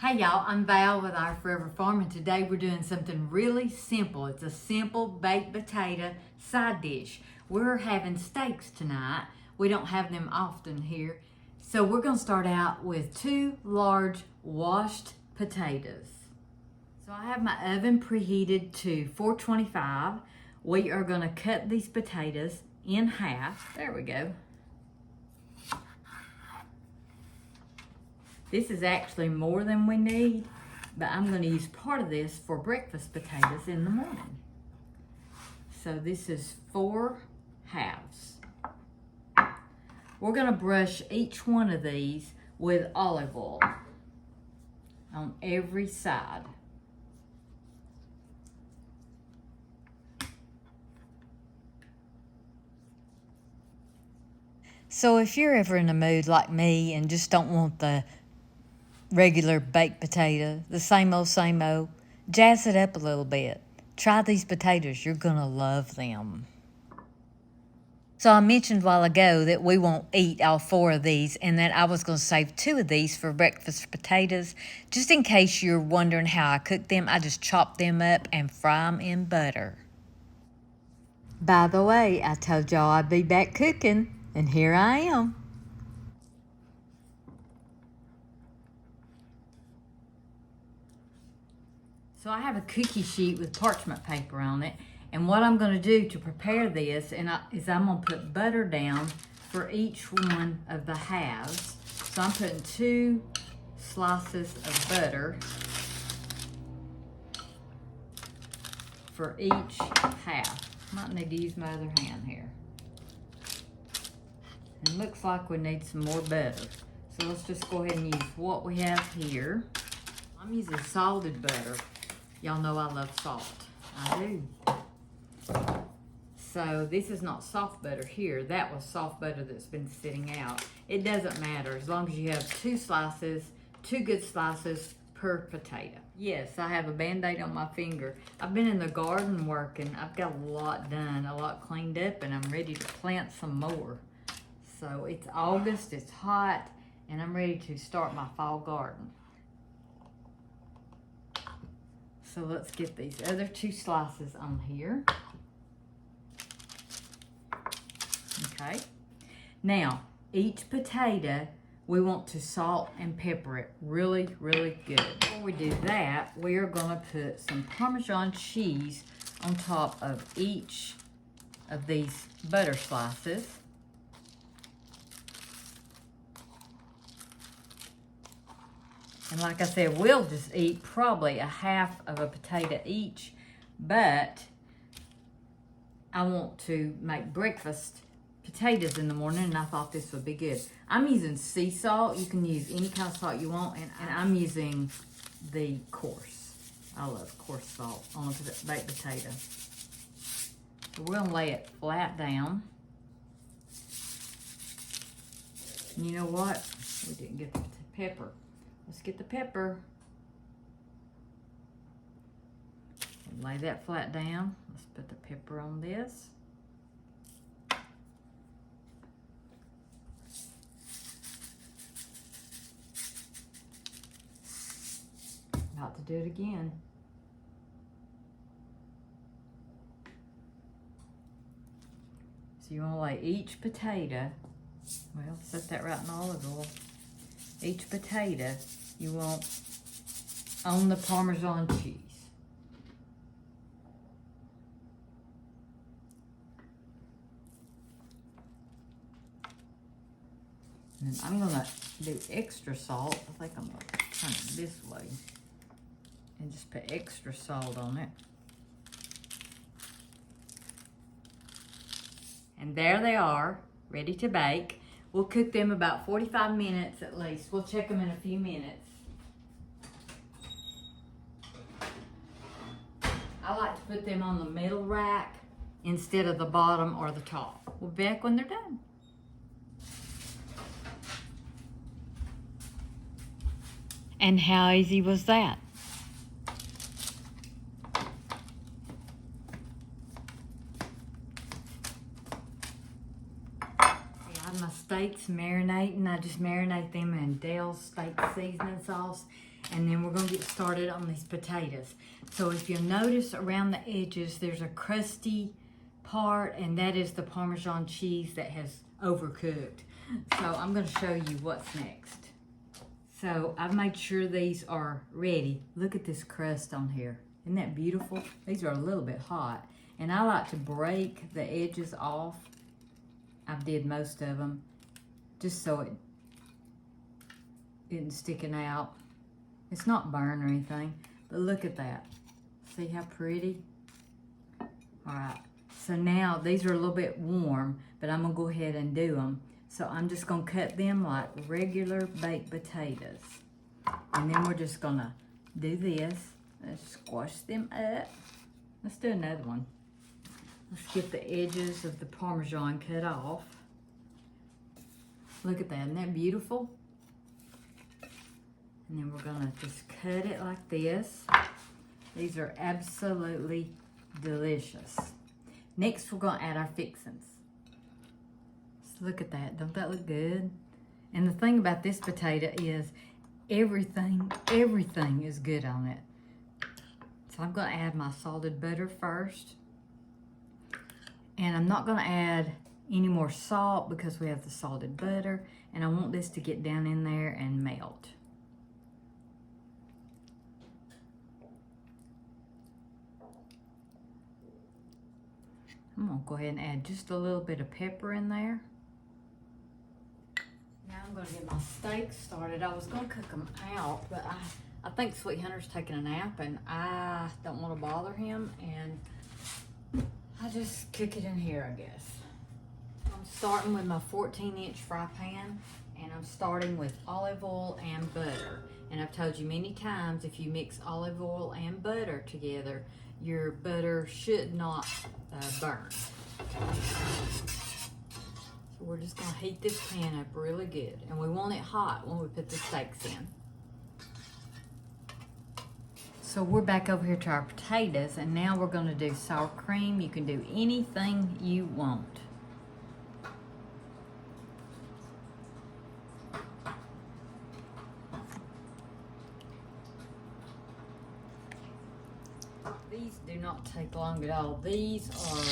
Hey y'all, I'm Val with Our Forever Farm, and today we're doing something really simple. It's a simple baked potato side dish. We're having steaks tonight. We don't have them often here. So we're gonna start out with 2 large washed potatoes. So I have my oven preheated to 425. We are gonna cut these potatoes in half. There we go. This is actually more than we need, but I'm going to use part of this for breakfast potatoes in the morning. So this is 4 halves. We're going to brush each one of these with olive oil on every side. So if you're ever in a mood like me and just don't want the regular baked potato, the same old, jazz it up a little bit. Try these potatoes, you're gonna love them. So I mentioned a while ago that we won't eat all 4 of these and that I was gonna save 2 of these for breakfast potatoes. Just in case you're wondering how I cook them, I just chop them up and fry them in butter. By the way, I told y'all I'd be back cooking, and here I am. So I have a cookie sheet with parchment paper on it, and what I'm going to do to prepare this is I'm going to put butter down for each one of the halves. So I'm putting 2 slices of butter for each half. Might need to use my other hand here. It looks like we need some more butter. So let's just go ahead and use what we have here. I'm using salted butter. Y'all know I love salt. I do. So this is not soft butter here. That was soft butter that's been sitting out. It doesn't matter as long as you have 2 slices, 2 good slices per potato. Yes, I have a Band-Aid on my finger. I've been in the garden working. I've got a lot done, a lot cleaned up, and I'm ready to plant some more. So it's August, it's hot, and I'm ready to start my fall garden. So let's get these other 2 slices on here. Okay. Now, each potato, we want to salt and pepper it really, really good. Before we do that, we are going to put some Parmesan cheese on top of each of these butter slices. And like I said, we'll just eat probably a half of a potato each, but I want to make breakfast potatoes in the morning, and I thought this would be good. I'm using sea salt. You can use any kind of salt you want, and I'm using the coarse. I love coarse salt on a baked potato. So we're gonna lay it flat down. And you know what? We didn't get the pepper. Let's get the pepper. And lay that flat down. Let's put the pepper on this. About to do it again. So you want to lay each potato, well, set that right in olive oil. Each potato you want on the Parmesan cheese. And I'm gonna do extra salt. I think I'm gonna turn it this way and just put extra salt on it. And there they are, ready to bake. We'll cook them about 45 minutes at least. We'll check them in a few minutes. I like to put them on the middle rack instead of the bottom or the top. We'll be back when they're done. And how easy was that? My steaks marinating. I just marinate them in Dale's steak seasoning sauce. and then we're gonna get started on these potatoes. So if you'll notice around the edges, there's a crusty part, and that is the Parmesan cheese that has overcooked. So I'm gonna show you what's next. So I've made sure these are ready. Look at this crust on here. Isn't that beautiful? These are a little bit hot. And I like to break the edges off. I did most of them, just so it isn't sticking out. It's not burned or anything, but look at that. See how pretty? All right, so now these are a little bit warm, but I'm gonna go ahead and do them. So I'm just gonna cut them like regular baked potatoes. And then we're just gonna do this. Let's squash them up. Let's do another one. Let's get the edges of the Parmesan cut off. Look at that, isn't that beautiful? And then we're gonna just cut it like this. These are absolutely delicious. Next, we're gonna add our fixings. So look at that, don't that look good? And the thing about this potato is everything is good on it. So I'm gonna add my salted butter first. And I'm not gonna add any more salt because we have the salted butter, and I want this to get down in there and melt. I'm gonna go ahead and add just a little bit of pepper in there. Now I'm gonna get my steaks started. I was gonna cook them out, but I think Sweet Hunter's taking a nap and I don't wanna bother him, and I just cook it in here, I guess. I'm starting with my 14-inch fry pan, and I'm starting with olive oil and butter. And I've told you many times, if you mix olive oil and butter together, your butter should not burn. So we're just gonna heat this pan up really good. And we want it hot when we put the steaks in. So we're back over here to our potatoes, and now we're gonna do sour cream. You can do anything you want. These do not take long at all. These are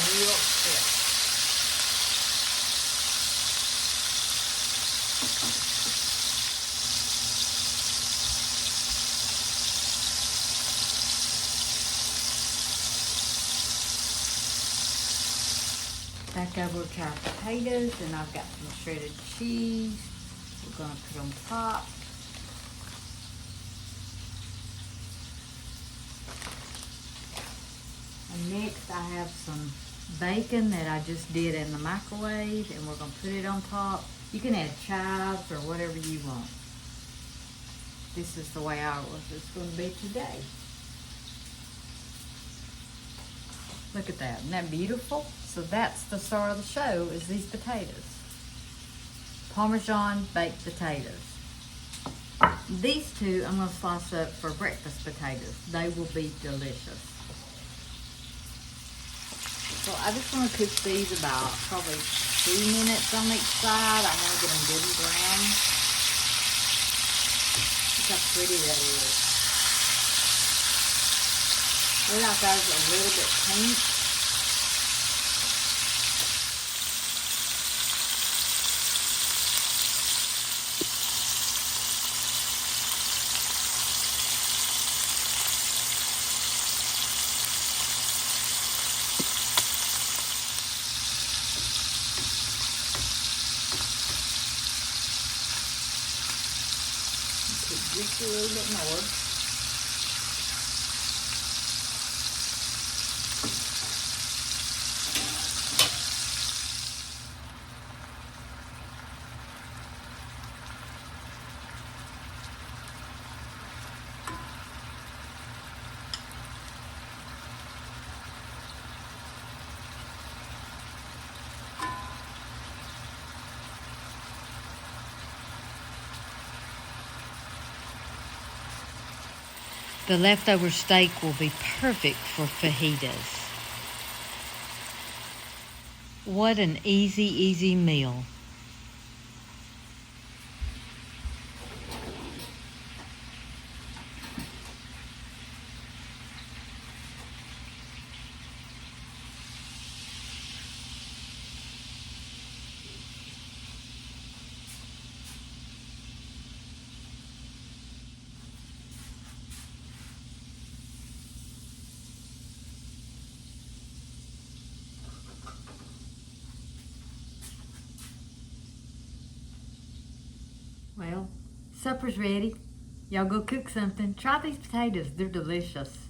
real quick. Back over to our potatoes, and I've got some shredded cheese we're going to put on top. And next I have some bacon that I just did in the microwave, and we're going to put it on top. You can add chives or whatever you want. This is the way it's going to be today. Look at that, isn't that beautiful? So that's the star of the show, is these potatoes. Parmesan baked potatoes. These two I'm gonna slice up for breakfast potatoes. They will be delicious. So I just wanna cook these about probably 2 minutes on each side. I wanna get them good and brown. Look how pretty that is. We like ours a little bit pink. Just a little bit more. The leftover steak will be perfect for fajitas. What an easy meal. Well, supper's ready. Y'all go cook something. Try these potatoes. They're delicious.